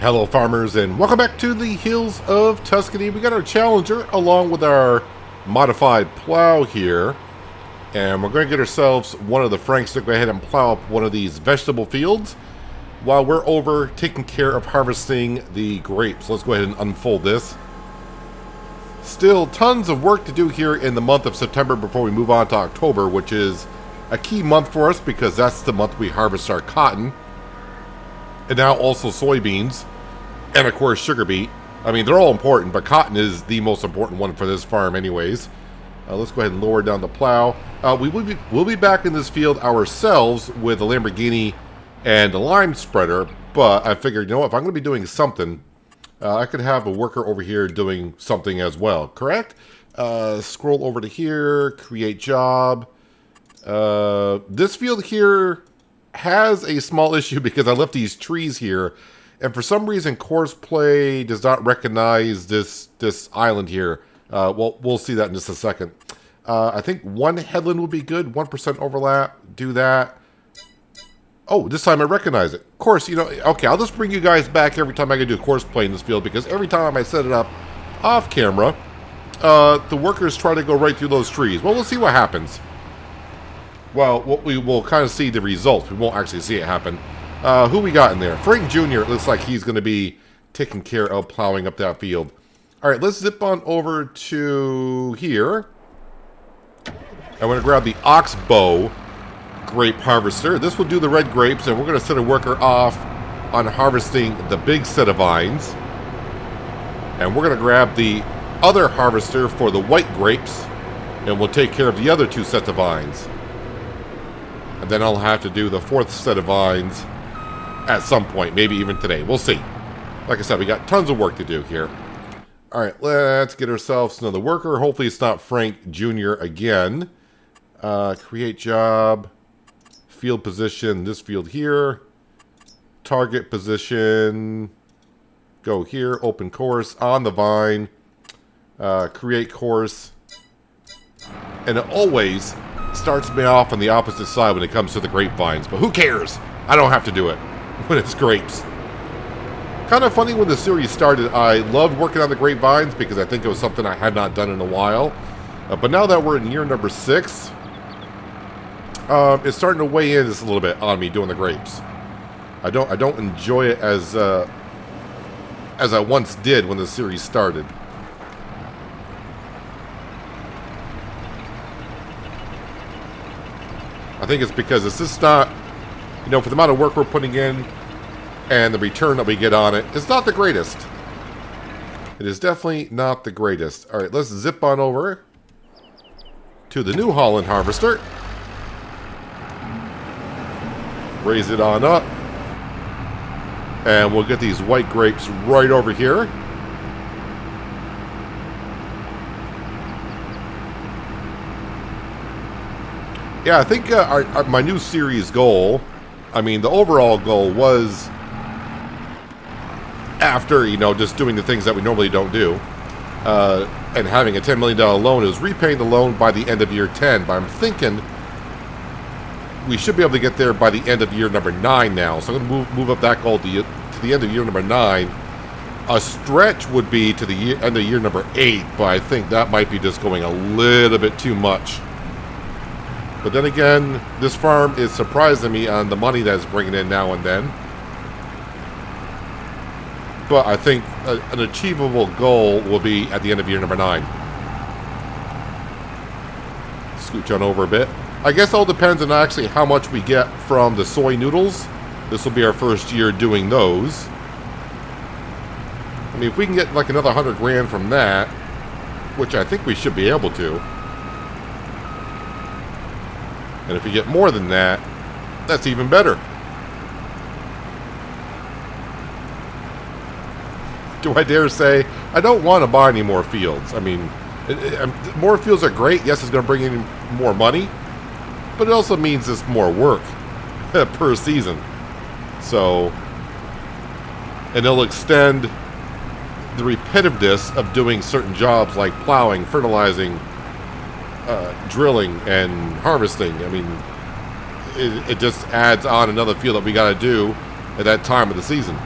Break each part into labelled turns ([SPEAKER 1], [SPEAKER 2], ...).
[SPEAKER 1] Hello farmers, and welcome back to the hills of Tuscany. We got our Challenger along with our modified plow here, and we're going to get ourselves one of the Franks to go ahead and plow up one of these vegetable fields while we're over taking care of harvesting the grapes. Let's go ahead and unfold this. Still tons of work to do here in the month of September before we move on to October, which is a key month for us because that's the month we harvest our cotton. And now also soybeans, and of course sugar beet. I mean, they're all important, but cotton is the most important one for this farm anyways. Let's go ahead and lower down the plow. We'll be back in this field ourselves with a Lamborghini and a lime spreader, but I figured, you know what, if I'm going to be doing something, I could have a worker over here doing something as well, correct? Scroll over to here, create job. This field here has a small issue because I left these trees here, and for some reason Courseplay does not recognize this island here. Well, we'll see that in just a second. I think one headland would be good, 1% overlap, do that. Oh, this time I recognize it. Of course, you know, okay, I'll just bring you guys back every time I can do Courseplay in this field, because every time I set it up off camera, the workers try to go right through those trees. Well, we'll see what happens. Well, we will kind of see the results. We won't actually see it happen. Who we got in there? Frank Jr. It looks like he's going to be taking care of plowing up that field. All right, let's zip on over to here. I'm going to grab the Oxbow grape harvester. This will do the red grapes, and we're going to set a worker off on harvesting the big set of vines. And we're going to grab the other harvester for the white grapes, and we'll take care of the other two sets of vines. And then I'll have to do the fourth set of vines at some point, maybe even today. We'll see. Like I said, we got tons of work to do here. All right, let's get ourselves another worker. Hopefully it's not Frank Jr. again. Create job, field position, this field here. Target position, go here, open course on the vine. Create course. And it always starts me off on the opposite side when it comes to the grapevines, but who cares? I don't have to do it when it's grapes. Kind of funny, when the series started, I loved working on the grapevines because I think it was something I had not done in a while. But now that we're in year number 6, it's starting to weigh in just a little bit on me doing the grapes. I don't enjoy it as I once did when the series started. I think it's because it's just not, you know, for the amount of work we're putting in and the return that we get on it, it's not the greatest. It is definitely not the greatest. All right, let's zip on over to the New Holland harvester. Raise it on up. And we'll get these white grapes right over here. Yeah, I think my new series goal, I mean, the overall goal was, after, you know, just doing the things that we normally don't do, and having a $10 million loan, is repaying the loan by the end of year 10. But I'm thinking we should be able to get there by the end of year number 9 now. So I'm going to move up that goal to the end of year number 9. A stretch would be to the end of year number 8, but I think that might be just going a little bit too much. But then again, this farm is surprising me on the money that it's bringing in now and then. But I think an achievable goal will be at the end of year number 9. Scooch on over a bit. I guess it all depends on actually how much we get from the soy noodles. This will be our first year doing those. I mean, if we can get like another 100 grand from that, which I think we should be able to. And if we get more than that, that's even better. Do I dare say, I don't want to buy any more fields. I mean, more fields are great. Yes, it's going to bring in more money, but it also means it's more work per season. So, and it'll extend the repetitiveness of doing certain jobs like plowing, fertilizing, drilling, and harvesting. I mean, it just adds on another field that we got to do at that time of the season.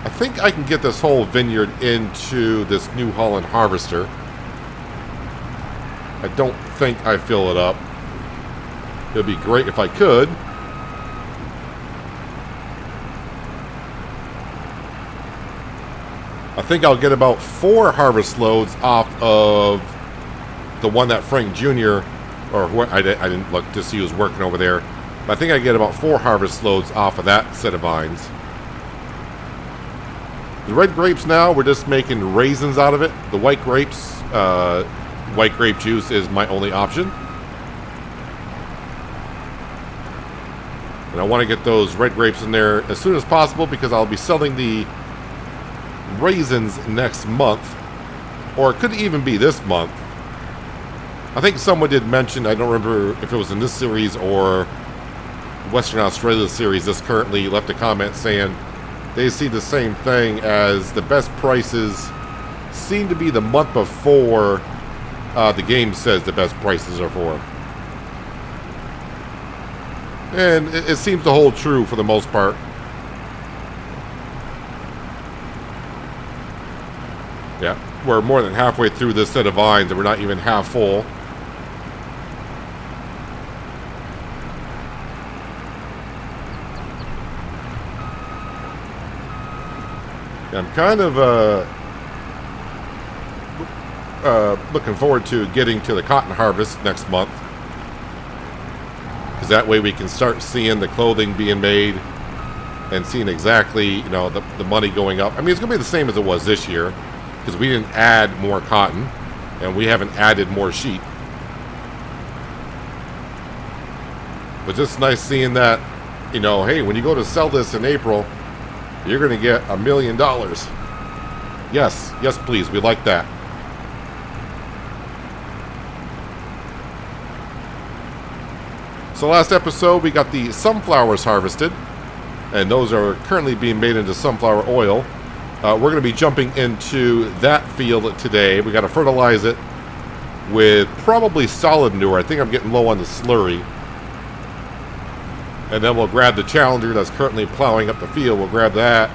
[SPEAKER 1] I think I can get this whole vineyard into this New Holland harvester. I don't think I fill it up. It would be great if I could. I think I'll get about 4 harvest loads off of the one that Frank Jr. or I didn't look to see who was working over there. But I think I get about 4 harvest loads off of that set of vines. The red grapes now, we're just making raisins out of it. The white grapes, white grape juice is my only option. And I want to get those red grapes in there as soon as possible because I'll be selling the raisins next month. Or it could even be this month. I think someone did mention, I don't remember if it was in this series or Western Australia series, this currently left a comment saying they see the same thing as the best prices seem to be the month before the game says the best prices are for. And it seems to hold true for the most part. Yeah, we're more than halfway through this set of vines and we're not even half full. I'm kind of looking forward to getting to the cotton harvest next month. Because that way we can start seeing the clothing being made and seeing exactly, you know, the money going up. I mean, it's going to be the same as it was this year because we didn't add more cotton and we haven't added more sheep. But just nice seeing that, you know, hey, when you go to sell this in April, you're going to get $1 million. Yes, yes, please. We like that. So last episode, we got the sunflowers harvested. And those are currently being made into sunflower oil. We're going to be jumping into that field today. We got to fertilize it with probably solid manure. I think I'm getting low on the slurry. And then we'll grab the Challenger that's currently plowing up the field. We'll grab that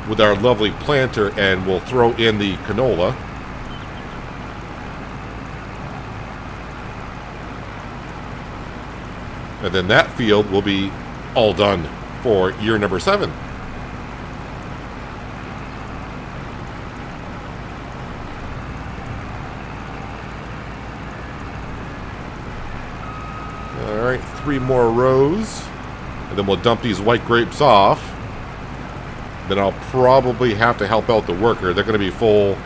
[SPEAKER 1] with our lovely planter and we'll throw in the canola. And then that field will be all done for year number 7. All right, 3 more rows. And then we'll dump these white grapes off. Then I'll probably have to help out the worker. They're going to be full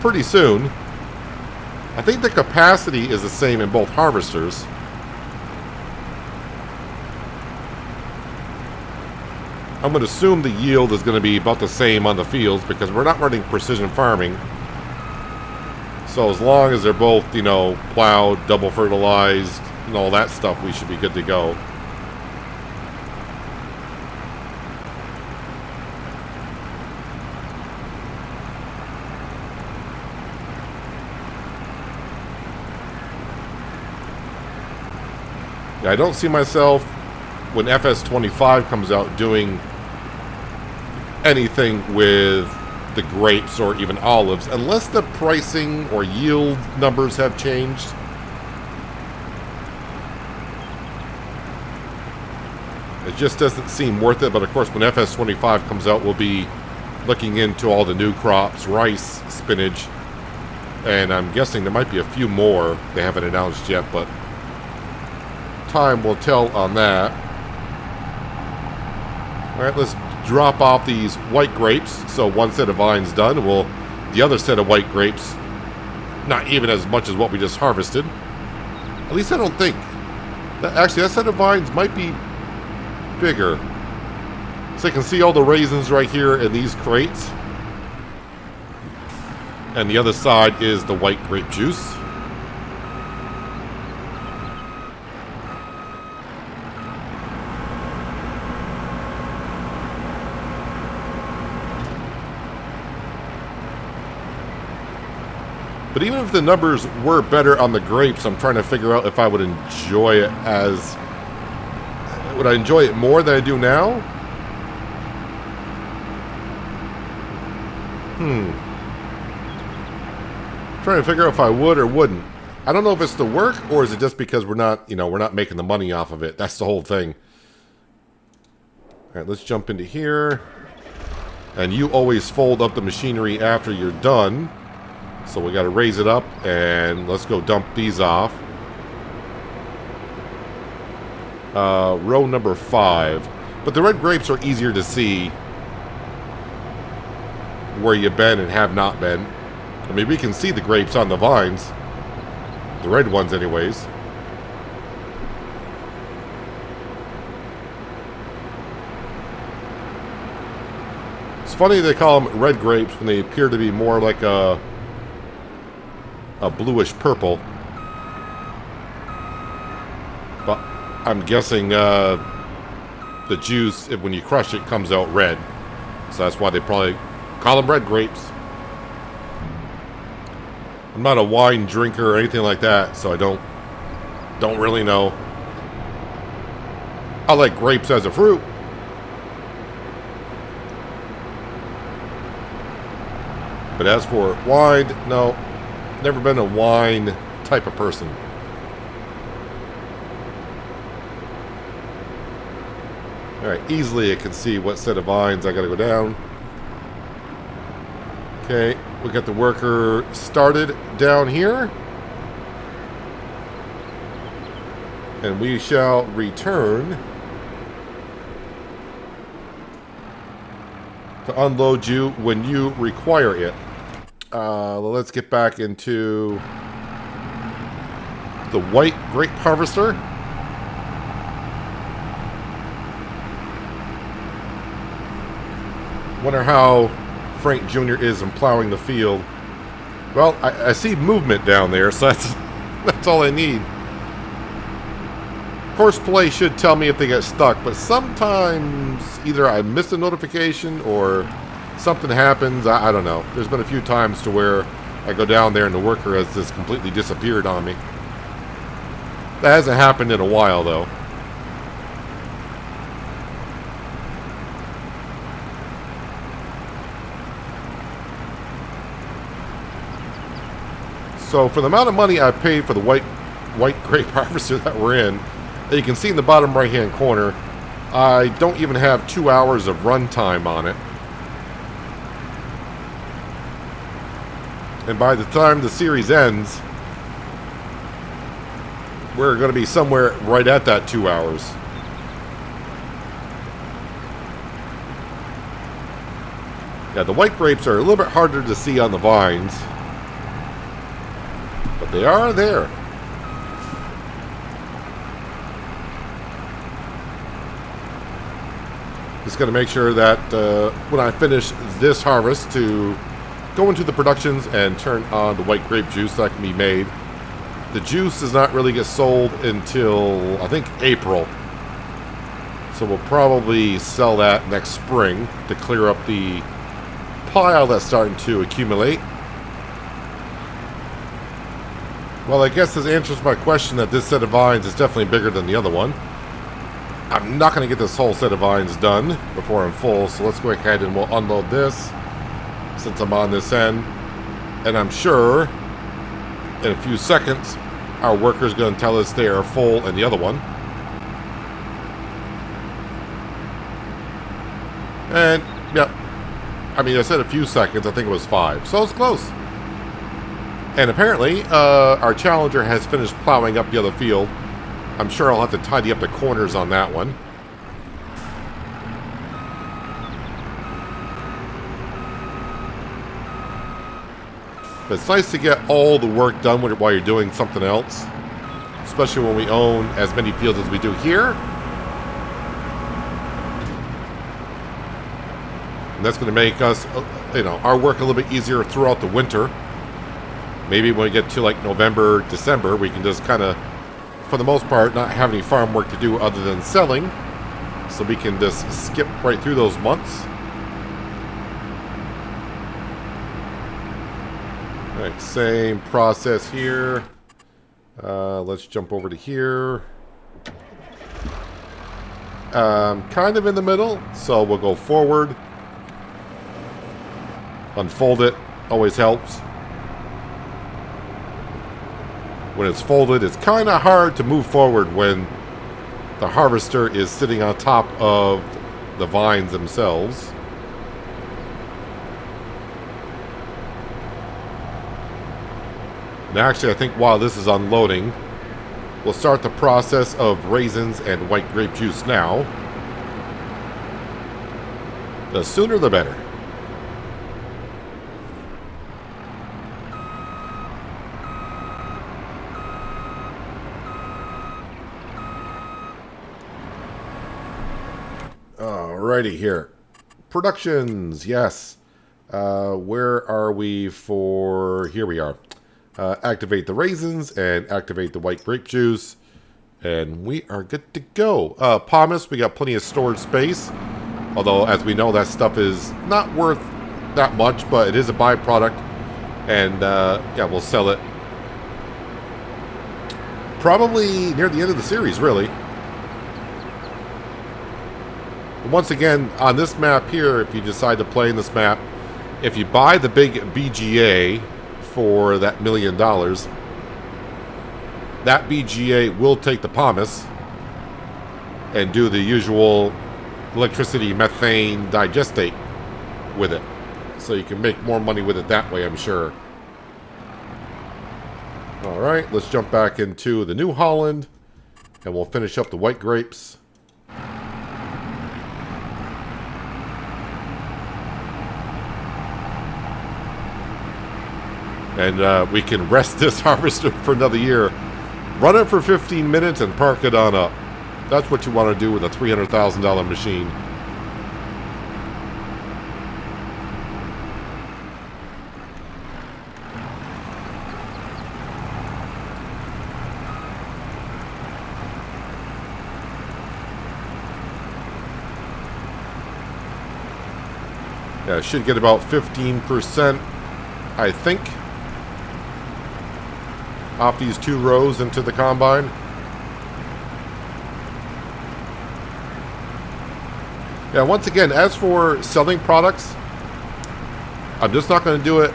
[SPEAKER 1] pretty soon. I think the capacity is the same in both harvesters. I'm going to assume the yield is going to be about the same on the fields because we're not running precision farming. So as long as they're both, you know, plowed, double fertilized, and all that stuff, we should be good to go. Yeah, I don't see myself, when FS25 comes out, doing anything with the grapes or even olives, unless the pricing or yield numbers have changed. It just doesn't seem worth it, but of course when FS25 comes out, we'll be looking into all the new crops, rice, spinach, and I'm guessing there might be a few more they haven't announced yet, but time will tell on that. Alright, let's drop off these white grapes. So one set of vines done. The other set of white grapes, not even as much as what we just harvested. At least I don't think. Actually, that set of vines might be bigger. So you can see all the raisins right here in these crates. And the other side is the white grape juice. But even if the numbers were better on the grapes, I'm trying to figure out if I would enjoy it as... Would I enjoy it more than I do now? Trying to figure out if I would or wouldn't. I don't know if it's the work or is it just because we're not, we're not making the money off of it. That's the whole thing. All right, let's jump into here. And you always fold up the machinery after you're done. So we got to raise it up and let's go dump these off. Row number 5. But the red grapes are easier to see where you've been and have not been. I mean, we can see the grapes on the vines. The red ones anyways. It's funny they call them red grapes when they appear to be more like a bluish purple. But I'm guessing the juice, when you crush it, comes out red. So that's why they probably call them red grapes. I'm not a wine drinker or anything like that, so I don't really know. I like grapes as a fruit. But as for wine, no. Never been a wine type of person. Alright, easily I can see what set of vines I gotta go down. Okay, we got the worker started down here. And we shall return to unload you when you require it. Let's get back into the white grape harvester. Wonder how Frank Jr. is in plowing the field. Well, I see movement down there, so that's all I need. Course play should tell me if they get stuck, but sometimes either I miss a notification or something happens. I don't know. There's been a few times to where I go down there and the worker has just completely disappeared on me. That hasn't happened in a while, though. So for the amount of money I paid for the white grape harvester that we're in, you can see in the bottom right hand corner, I don't even have 2 hours of runtime on it. And by the time the series ends, we're going to be somewhere right at that 2 hours. Yeah, the white grapes are a little bit harder to see on the vines. But they are there. Just got to make sure that when I finish this harvest to go into the productions and turn on the white grape juice that can be made. The juice does not really get sold until, I think, April. So we'll probably sell that next spring to clear up the pile that's starting to accumulate. Well, I guess this answers my question that this set of vines is definitely bigger than the other one. I'm not going to get this whole set of vines done before I'm full, so let's go ahead and we'll unload this since I'm on this end. And I'm sure in a few seconds our worker's going to tell us they are full in the other one. And, yep. I mean, I said a few seconds. I think it was 5. So it's close. And apparently, our challenger has finished plowing up the other field. I'm sure I'll have to tidy up the corners on that one. But it's nice to get all the work done while you're doing something else. Especially when we own as many fields as we do here. And that's going to make us, our work a little bit easier throughout the winter. Maybe when we get to like November, December, we can just kind of, for the most part, not have any farm work to do other than selling. So we can just skip right through those months. All right, same process here. Let's jump over to here. Kind of in the middle, so we'll go forward. Unfold it, always helps. When it's folded, it's kind of hard to move forward when the harvester is sitting on top of the vines themselves. And actually, I think while this is unloading, we'll start the process of raisins and white grape juice now. The sooner the better. Alrighty here. Productions, yes. Where are we for... Here we are. Activate the raisins and activate the white grape juice. And we are good to go. Pomace, we got plenty of storage space. Although, as we know, that stuff is not worth that much, but it is a byproduct. And, yeah, we'll sell it probably near the end of the series, really. Once again, on this map here, if you decide to play in this map, if you buy the big BGA for that $1 million, that BGA will take the pomace and do the usual electricity methane digestate with it. So you can make more money with it that way, I'm sure. Alright, let's jump back into the New Holland and we'll finish up the white grapes. And we can rest this harvester for another year. Run it for 15 minutes and park it on up. That's what you want to do with a $300,000 machine. Yeah, it should get about 15%, I think, off these 2 rows into the combine. Yeah, once again, as for selling products, I'm just not going to do it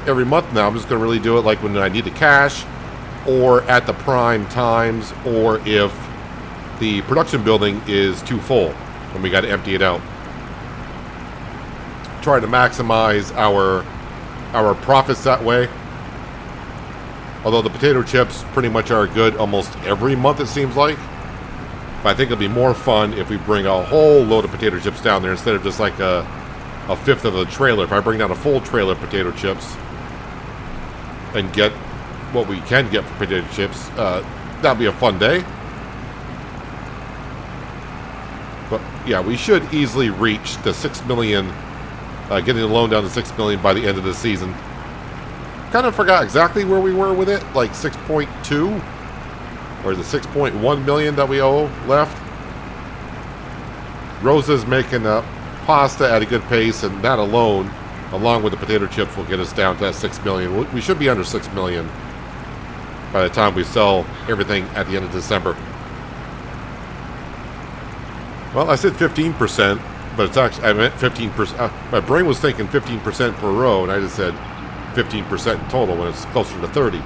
[SPEAKER 1] every month now. I'm just going to really do it like when I need the cash or at the prime times or if the production building is too full and we got to empty it out. Try to maximize our profits that way. Although the potato chips pretty much are good almost every month, it seems like. But I think it'll be more fun if we bring a whole load of potato chips down there instead of just like a fifth of the trailer. If I bring down a full trailer of potato chips and get what we can get for potato chips, that'll be a fun day. But yeah, we should easily reach the 6 million, getting the loan down to 6 million by the end of the season. Kind of forgot exactly where we were with it, like 6.2 or the 6.1 million that we owe left. Rosa's making up pasta at a good pace, and that alone, along with the potato chips, will get us down to that 6 million. We should be under 6 million by the time we sell everything at the end of December. Well, I said 15%, but it's actually, I meant 15%. My brain was thinking 15% per row, and I just said 15% in total when it's closer to 30.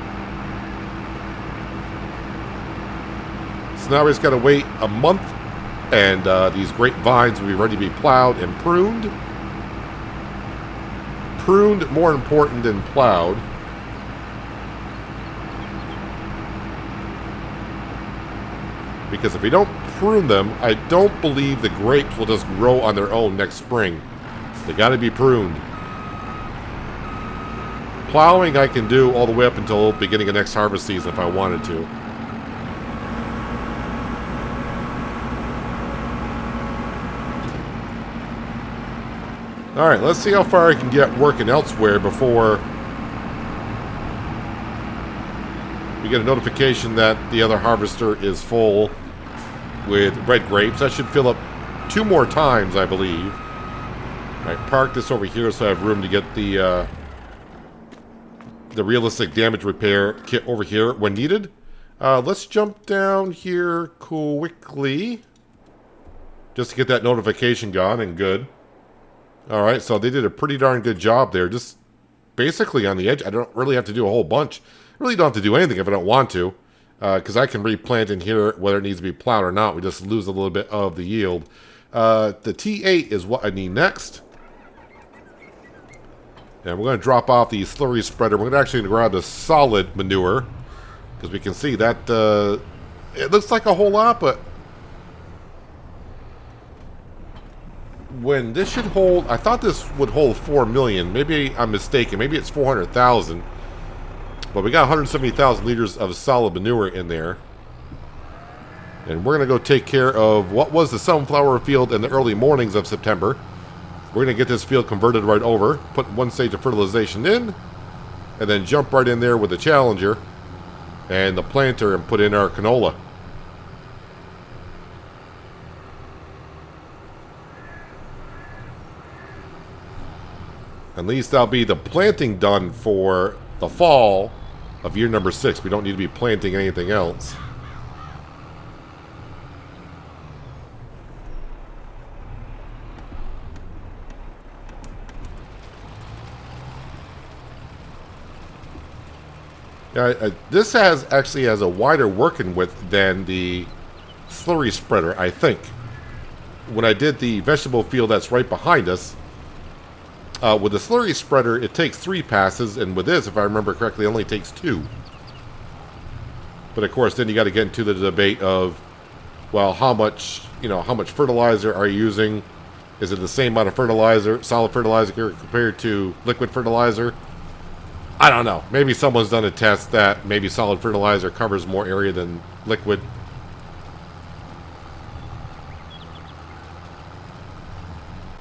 [SPEAKER 1] So now we just got to wait a month, and these grapevines will be ready to be plowed and pruned. Pruned more important than plowed. Because if we don't prune them, I don't believe the grapes will just grow on their own next spring. They got to be pruned. Plowing I can do all the way up until beginning of next harvest season if I wanted to. Alright, let's see how far I can get working elsewhere before we get a notification that the other harvester is full with red grapes. That should fill up 2 more times, I believe. I park this over here so I have room to get the realistic damage repair kit over here when needed. Let's jump down here quickly just to get that notification gone and good. All right, so they did a pretty darn good job there. Just basically on the edge. I don't really have to do a whole bunch. I really don't have to do anything if I don't want to, because I can replant in here whether it needs to be plowed or not. We just lose a little bit of the yield. The T8 is what I need next. And we're going to drop off the slurry spreader. We're actually going to grab the solid manure, because we can see that it looks like a whole lot, but when this should hold, I thought this would hold 4 million. Maybe I'm mistaken. Maybe it's 400,000. But we got 170,000 liters of solid manure in there. And we're going to go take care of what was the sunflower field in the early mornings of September. We're going to get this field converted right over, put one stage of fertilization in, and then jump right in there with the Challenger and the planter and put in our canola. At least that'll be the planting done for the fall of year number 6. We don't need to be planting anything else. This actually has a wider working width than the slurry spreader, I think. When I did the vegetable field that's right behind us, with the slurry spreader, it takes 3 passes, and with this, if I remember correctly, it only takes 2. But of course, then you got to get into the debate of, well, how much fertilizer are you using? Is it the same amount of fertilizer, solid fertilizer, compared to liquid fertilizer? I don't know. Maybe someone's done a test that maybe solid fertilizer covers more area than liquid.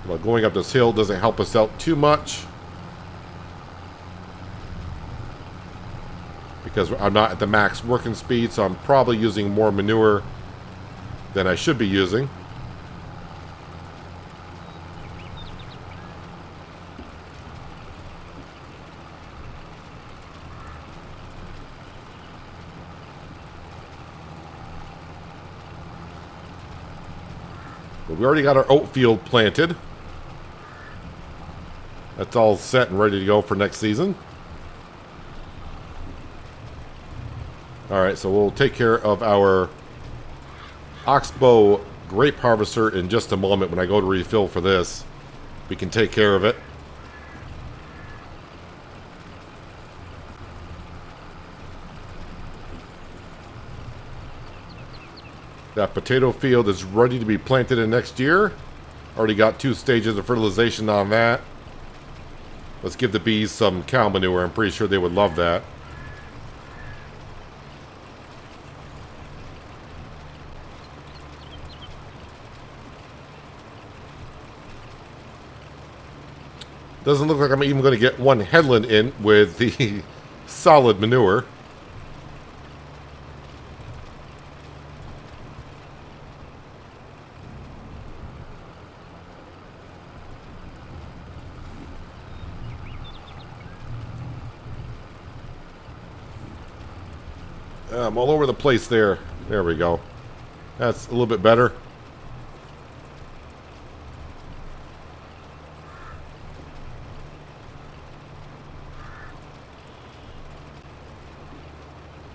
[SPEAKER 1] Well, going up this hill doesn't help us out too much, because I'm not at the max working speed, so I'm probably using more manure than I should be using. But we already got our oat field planted. That's all set and ready to go for next season. Alright, so we'll take care of our Oxbow grape harvester in just a moment. When I go to refill for this, we can take care of it. That potato field is ready to be planted in next year. Already got 2 stages of fertilization on that. Let's give the bees some cow manure. I'm pretty sure they would love that. Doesn't look like I'm even going to get one headland in with the solid manure. I'm all over the place there. There we go. That's a little bit better.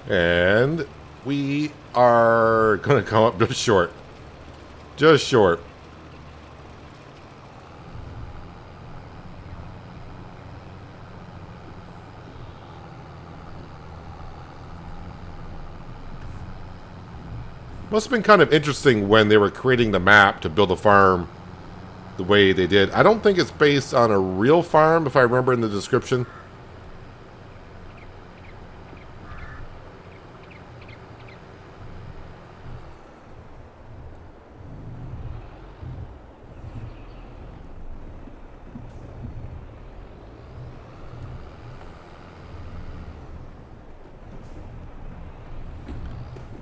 [SPEAKER 1] And we are going to come up just short. Just short. Must have been kind of interesting when they were creating the map to build a farm the way they did. I don't think it's based on a real farm, if I remember in the description.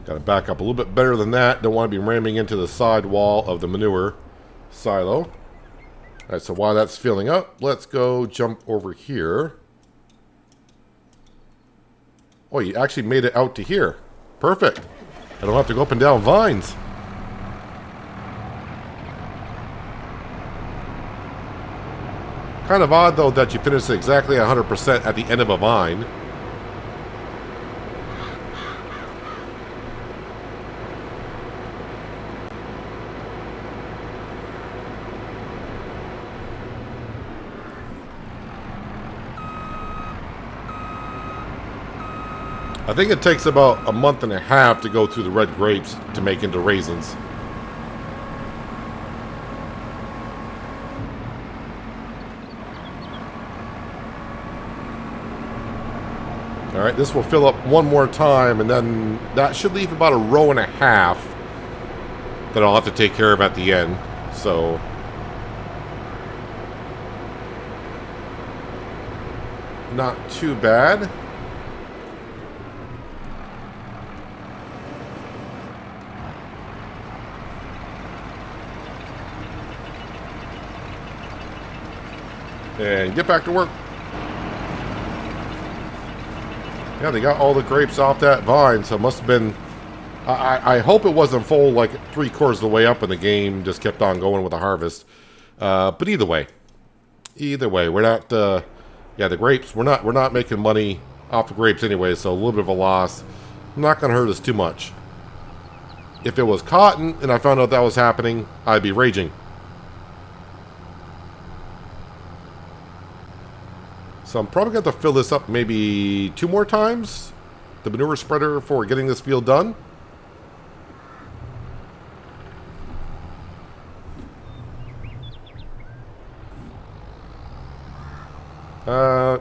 [SPEAKER 1] Got to back up a little bit better than that. Don't want to be ramming into the side wall of the manure silo. Alright, so while that's filling up, let's go jump over here. Oh, you actually made it out to here. Perfect. I don't have to go up and down vines. Kind of odd, though, that you finish exactly 100% at the end of a vine. I think it takes about a month and a half to go through the red grapes to make into raisins. Alright, this will fill up one more time, and then that should leave about a row and a half that I'll have to take care of at the end. So, not too bad. And get back to work. Yeah, they got all the grapes off that vine, so it must have been... I hope it wasn't full like 3/4 of the way up in the game, just kept on going with the harvest. But either way, we're not... yeah, the grapes, we're not making money off the grapes anyway, so a little bit of a loss. Not going to hurt us too much. If it was cotton and I found out that was happening, I'd be raging. So I'm probably going to fill this up maybe 2 more times, the manure spreader, for getting this field done.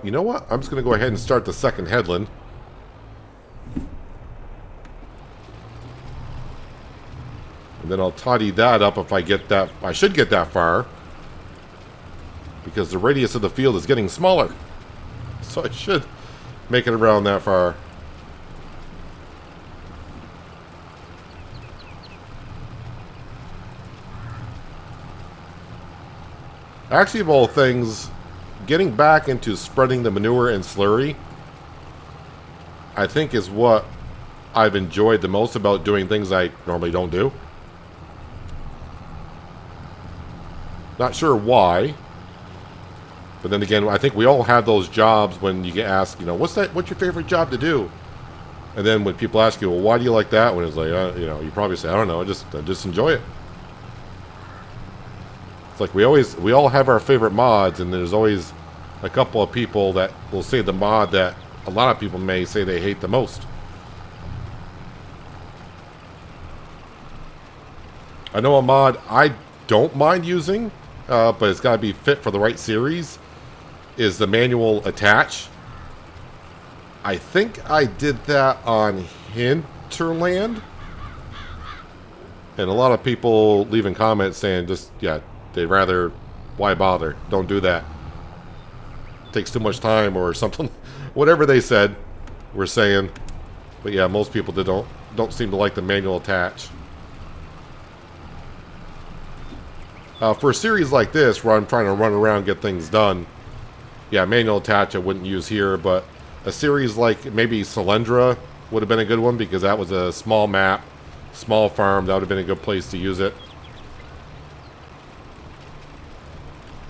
[SPEAKER 1] You know what? I'm just going to go ahead and start the second headland. And then I'll tidy that up if I get that. I should get that far, because the radius of the field is getting smaller. So I should make it around that far. Actually, of all things, getting back into spreading the manure and slurry, I think, is what I've enjoyed the most about doing things I normally don't do. Not sure why. But then again, I think we all have those jobs when you get asked, you know, what's your favorite job to do? And then when people ask you, well, why do you like that one? It's like, you know, you probably say, I don't know, I just enjoy it. It's like we all have our favorite mods, and there's always a couple of people that will say the mod that a lot of people may say they hate the most. I know a mod I don't mind using, but it's got to be fit for the right series, is the manual attach. I think I did that on Hinterland, and a lot of people leaving comments saying they'd rather, why bother, don't do that, takes too much time or something. Whatever they said, we're saying. But yeah, most people don't seem to like the manual attach. For a series like this, where I'm trying to run around and get things done, yeah, manual attach I wouldn't use here, but a series like maybe Solyndra would have been a good one, because that was a small map, small farm. That would have been a good place to use it.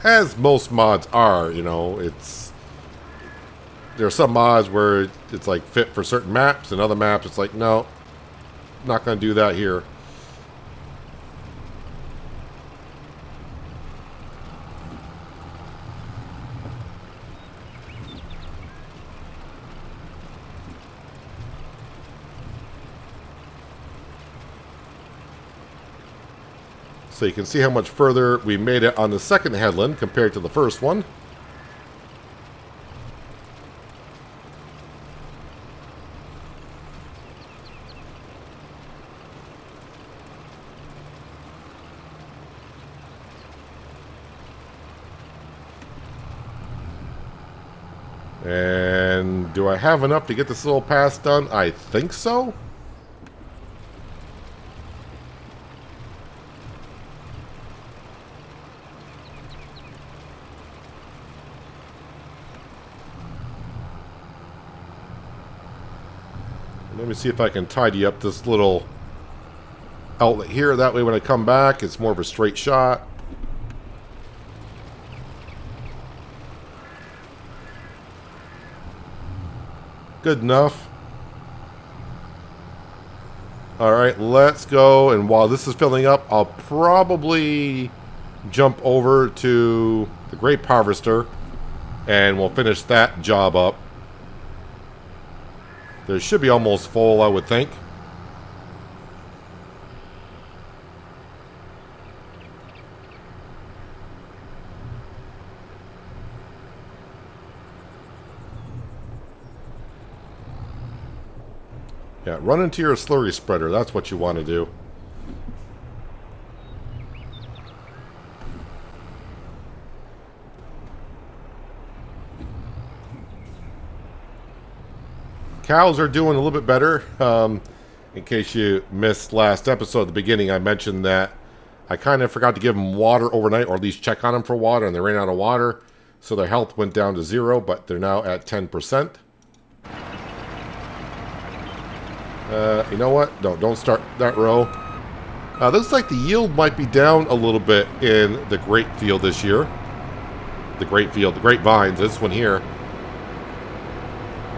[SPEAKER 1] As most mods are, you know, there are some mods where it's like fit for certain maps, and other maps it's like, no, not going to do that here. So you can see how much further we made it on the second headland compared to the first one. And do I have enough to get this little pass done? I think so. Let me see if I can tidy up this little outlet here. That way when I come back, it's more of a straight shot. Good enough. Alright, let's go. And while this is filling up, I'll probably jump over to the grape harvester and we'll finish that job up. There should be almost full, I would think. Yeah, run into your slurry spreader. That's what you want to do. Cows are doing a little bit better. In case you missed last episode at the beginning, I mentioned that I kind of forgot to give them water overnight, or at least check on them for water, and they ran out of water. So their health went down to 0, but they're now at 10%. You know what? Don't start that row. Looks like the yield might be down a little bit in the grape field this year. The grapevines, this one here.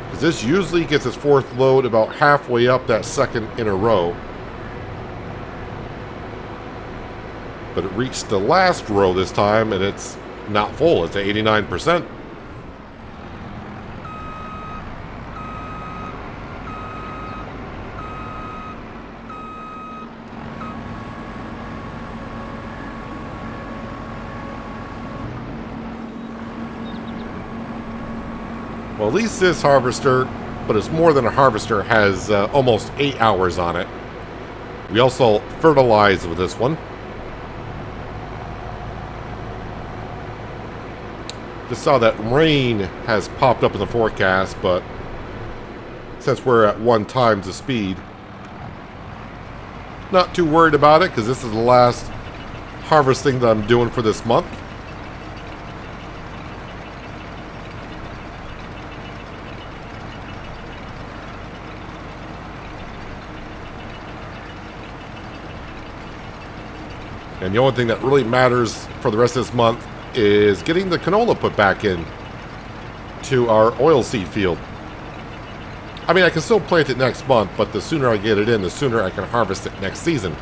[SPEAKER 1] Because this usually gets its 4th load about halfway up that second inner row. But it reached the last row this time, and it's not full. It's at 89%. Well, at least this harvester, but it's more than a harvester, has almost 8 hours on it. We also fertilize with this one. Just saw that rain has popped up in the forecast, but since we're at 1 times the speed, not too worried about it, because this is the last harvesting that I'm doing for this month. And the only thing that really matters for the rest of this month is getting the canola put back in to our oilseed field. I mean, I can still plant it next month, but the sooner I get it in, the sooner I can harvest it next season.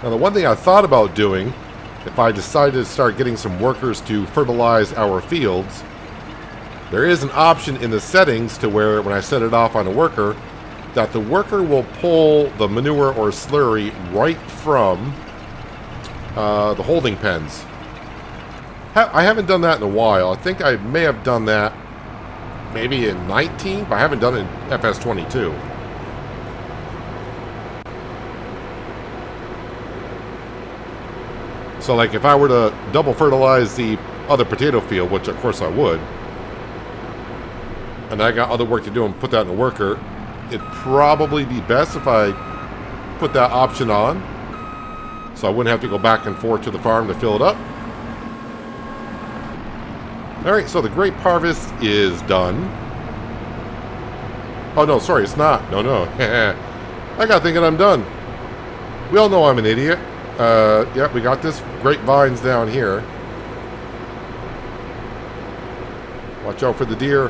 [SPEAKER 1] Now, the one thing I thought about doing, if I decided to start getting some workers to fertilize our fields, there is an option in the settings to where, when I set it off on a worker, that the worker will pull the manure or slurry right from the holding pens. I haven't done that in a while. I think I may have done that maybe in 19, but I haven't done it in FS22. So, like, if I were to double fertilize the other potato field, which of course I would, and I got other work to do and put that in a worker, it'd probably be best if I put that option on, so I wouldn't have to go back and forth to the farm to fill it up. Alright, so the grape harvest is done. Oh no, sorry, it's not. No. I got thinking I'm done. We all know I'm an idiot. Yeah, we got this grapevines down here. Watch out for the deer.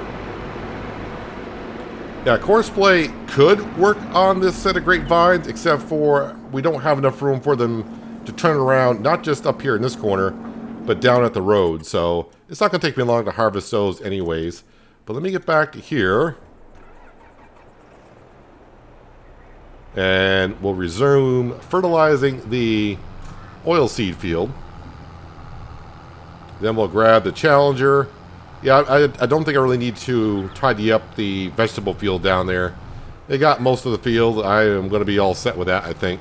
[SPEAKER 1] Yeah, Courseplay could work on this set of grapevines, except for we don't have enough room for them to turn around, not just up here in this corner, but down at the road. So it's not going to take me long to harvest those anyways. But let me get back to here. And we'll resume fertilizing the oilseed field. Then we'll grab the Challenger. Yeah, I don't think I really need to tidy up the vegetable field down there. They got most of the field. I am going to be all set with that, I think.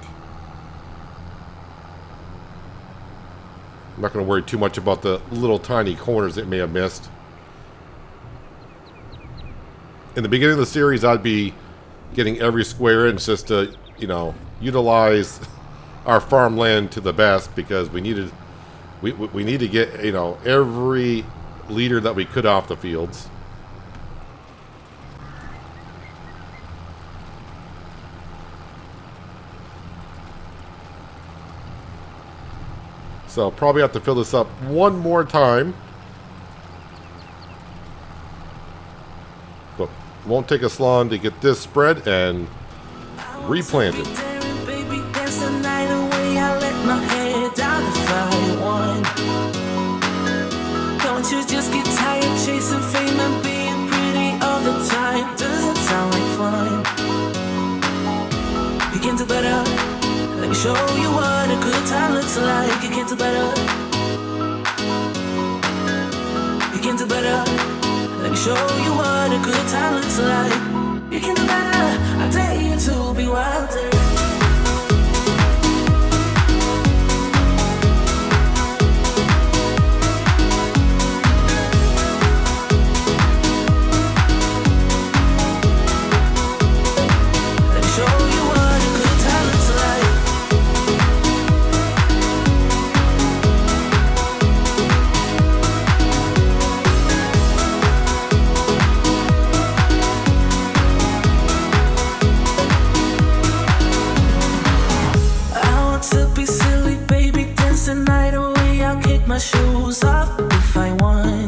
[SPEAKER 1] I'm not going to worry too much about the little tiny corners it may have missed. In the beginning of the series, I'd be getting every square inch just to, you know, utilize our farmland to the best, because we need to get, you know, every liter that we could off the fields. So I'll probably have to fill this up one more time. But it won't take us long to get this spread and replanted.
[SPEAKER 2] Don't you just get tired chasing fame and being pretty all the time? Doesn't sound like fun. You can do better. Let me show you what a good time looks like. You can do better. You can do better. Let me show you what a good time looks like. You can do better. I dare you to be wilder. Shoes off if I want.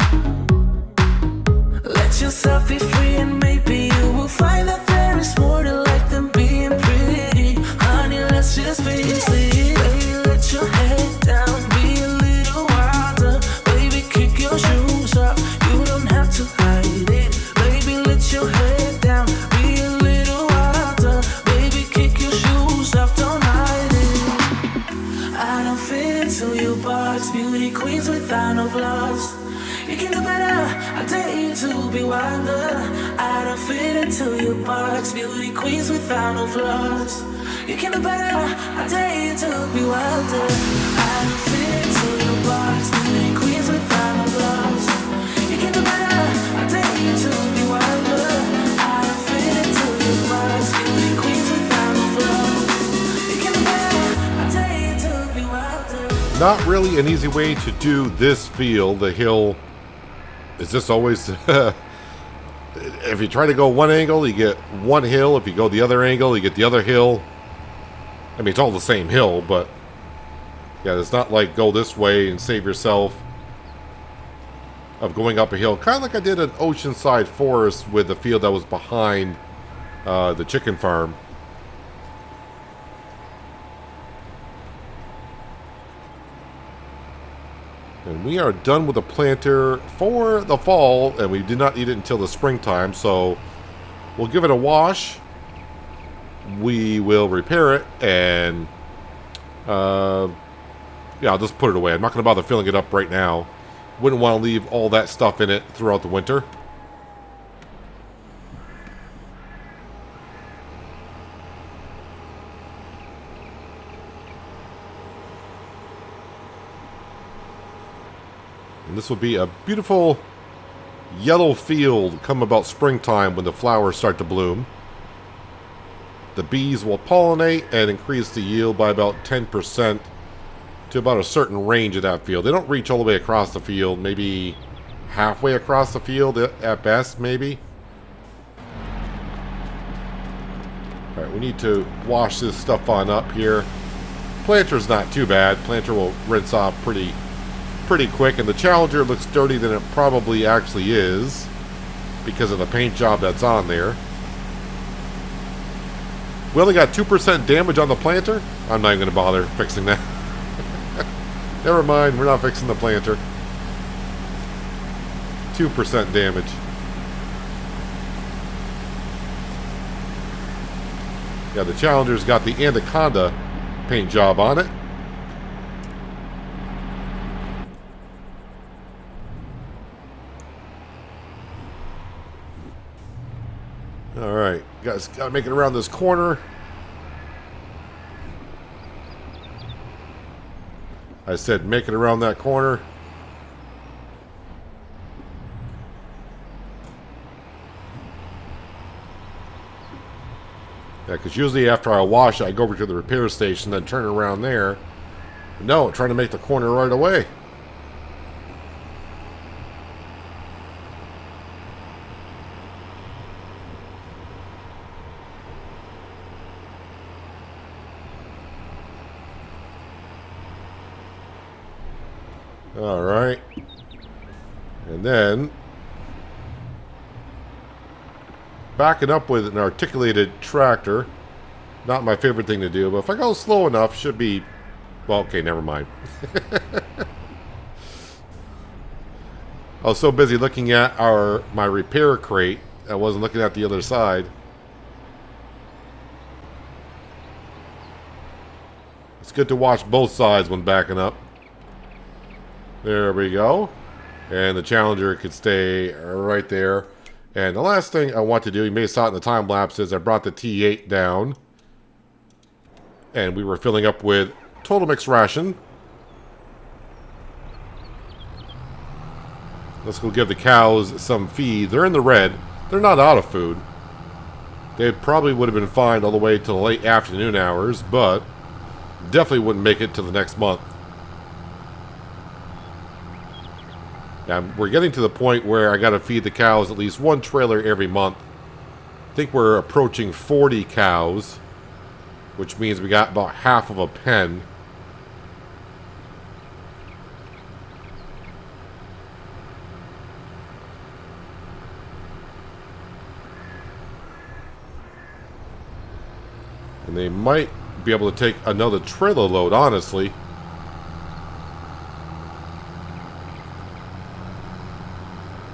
[SPEAKER 2] Let yourself be free and maybe you will find that there is more to life than being pretty. Honey, let's just face it. Baby, let your head down, be a little wilder. Baby, kick your shoes off, you don't have to hide it. Baby, let your head down, be a little wilder. Baby, kick your shoes off, don't hide it. I don't fit into your box, beauty queens without no flaws. You can do better, I dare you to be wilder. I don't fit into your box, beauty queens without no flaws. You can do better, I dare you to be wilder. I don't fit into your box, beauty queens without no flaws. You can do better, I dare you to be wilder. I don't fit into your box, beauty queens without no flaws. You can do better, I dare you to be wilder.
[SPEAKER 1] Not really an easy way to do this field. The hill is just always... if you try to go one angle, you get one hill. If you go the other angle, you get the other hill. I mean, it's all the same hill, but... yeah, it's not like go this way and save yourself of going up a hill. Kind of like I did an Oceanside Forest with the field that was behind the chicken farm. And we are done with the planter for the fall, and we did not need it until the springtime, so we'll give it a wash. We will repair it, and yeah, I'll just put it away. I'm not going to bother filling it up right now. Wouldn't want to leave all that stuff in it throughout the winter. And this will be a beautiful yellow field come about springtime when the flowers start to bloom. The bees will pollinate and increase the yield by about 10% to about a certain range of that field. They don't reach all the way across the field, maybe halfway across the field at best, maybe. Alright, we need to wash this stuff on up here. Planter's not too bad. Planter will rinse off pretty quick, and the Challenger looks dirty than it probably actually is because of the paint job that's on there. We only got 2% damage on the planter. I'm not even going to bother fixing that. Never mind, we're not fixing the planter. 2% damage. Yeah, the Challenger's got the Anaconda paint job on it. Alright, guys, gotta make it around this corner. I said make it around that corner. Yeah, because usually after I wash it, I go over to the repair station, then turn around there. No, I'm trying to make the corner right away. All right. And then backing up with an articulated tractor. Not my favorite thing to do, but if I go slow enough, should be... Well, okay, never mind. I was so busy looking at my repair crate, I wasn't looking at the other side. It's good to watch both sides when backing up. There we go. And the Challenger could stay right there. And the last thing I want to do, you may have saw it in the time lapse, is I brought the T8 down. And we were filling up with total mixed ration. Let's go give the cows some feed. They're in the red. They're not out of food. They probably would have been fine all the way to the late afternoon hours, but definitely wouldn't make it to the next month. Now, we're getting to the point where I got to feed the cows at least one trailer every month. I think we're approaching 40 cows, which means we got about half of a pen. And they might be able to take another trailer load, honestly.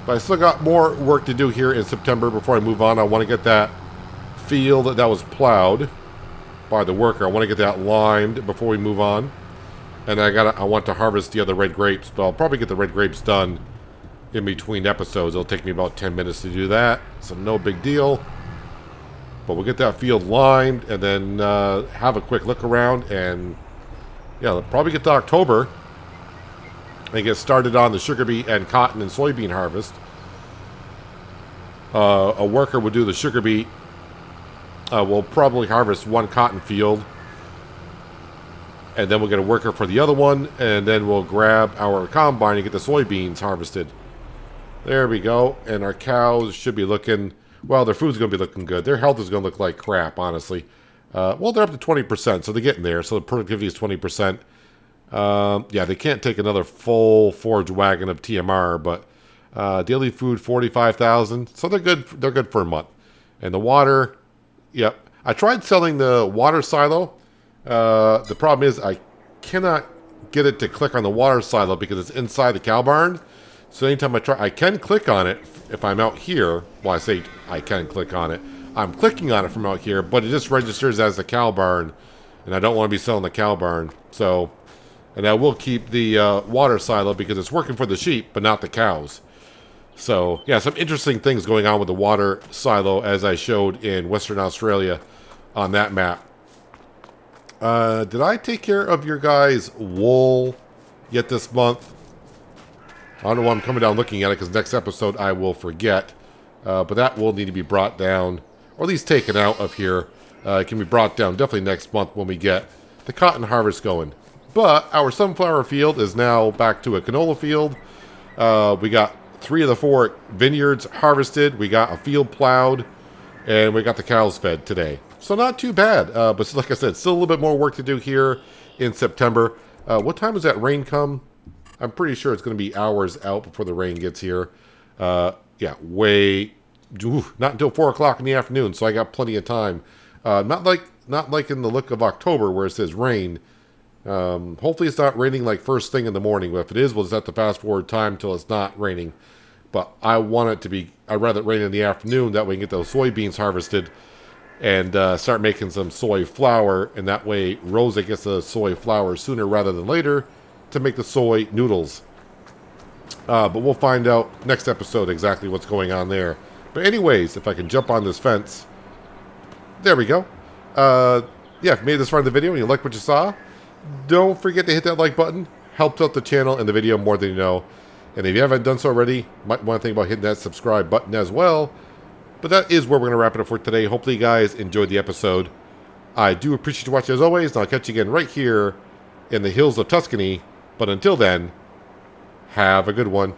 [SPEAKER 1] But I still got more work to do here in September before I move on. I want to get that field that was plowed by the worker. I want to get that limed before we move on. And I want to harvest the other red grapes, but I'll probably get the red grapes done in between episodes. It'll take me about 10 minutes to do that, so no big deal. But we'll get that field limed and then have a quick look around, and yeah, we'll probably get to October and get started on the sugar beet and cotton and soybean harvest. A worker will do the sugar beet. We'll probably harvest one cotton field, and then we'll get a worker for the other one, and then we'll grab our combine and get the soybeans harvested. There we go. And our cows should be looking, well, their food's going to be looking good. Their health is going to look like crap, honestly. Well, they're up to 20%, so they're getting there. So the productivity is 20%. Yeah, they can't take another full forage wagon of TMR, but daily food 45,000. So they're good. They're good for a month. And the water, yep. I tried selling the water silo. The problem is I cannot get it to click on the water silo because it's inside the cow barn. So anytime I try, I can click on it if I'm out here. Well, I say I can click on it. I'm clicking on it from out here, but it just registers as the cow barn, and I don't want to be selling the cow barn. So, and I will keep the water silo because it's working for the sheep, but not the cows. So, yeah, some interesting things going on with the water silo as I showed in Western Australia on that map. Did I take care of your guys' wool yet this month? I don't know why I'm coming down looking at it because next episode I will forget. But that will need to be brought down, or at least taken out of here. It can be brought down definitely next month when we get the cotton harvest going. But our sunflower field is now back to a canola field. We got 3 of the 4 vineyards harvested. We got a field plowed, and we got the cows fed today. So not too bad. But like I said, still a little bit more work to do here in September. What time does that rain come? I'm pretty sure it's going to be hours out before the rain gets here. Yeah, not until 4 o'clock in the afternoon, so I got plenty of time. Not like in the look of October where it says rain. Hopefully it's not raining like first thing in the morning. But if it is, we'll just have to fast forward time until it's not raining. But I want it to be, I'd rather it rain in the afternoon. That way we can get those soybeans harvested and start making some soy flour. And that way Rosa gets the soy flour sooner rather than later to make the soy noodles. But we'll find out next episode exactly what's going on there. But anyways, if I can jump on this fence. There we go. Yeah, if you made this far in the video and you like what you saw, don't forget to hit that like button. Helps out the channel and the video more than you know. And if you haven't done so already, you might want to think about hitting that subscribe button as well. But that is where we're going to wrap it up for today. Hopefully you guys enjoyed the episode. I do appreciate you watching as always, and I'll catch you again right here in the hills of Tuscany. But until then, have a good one.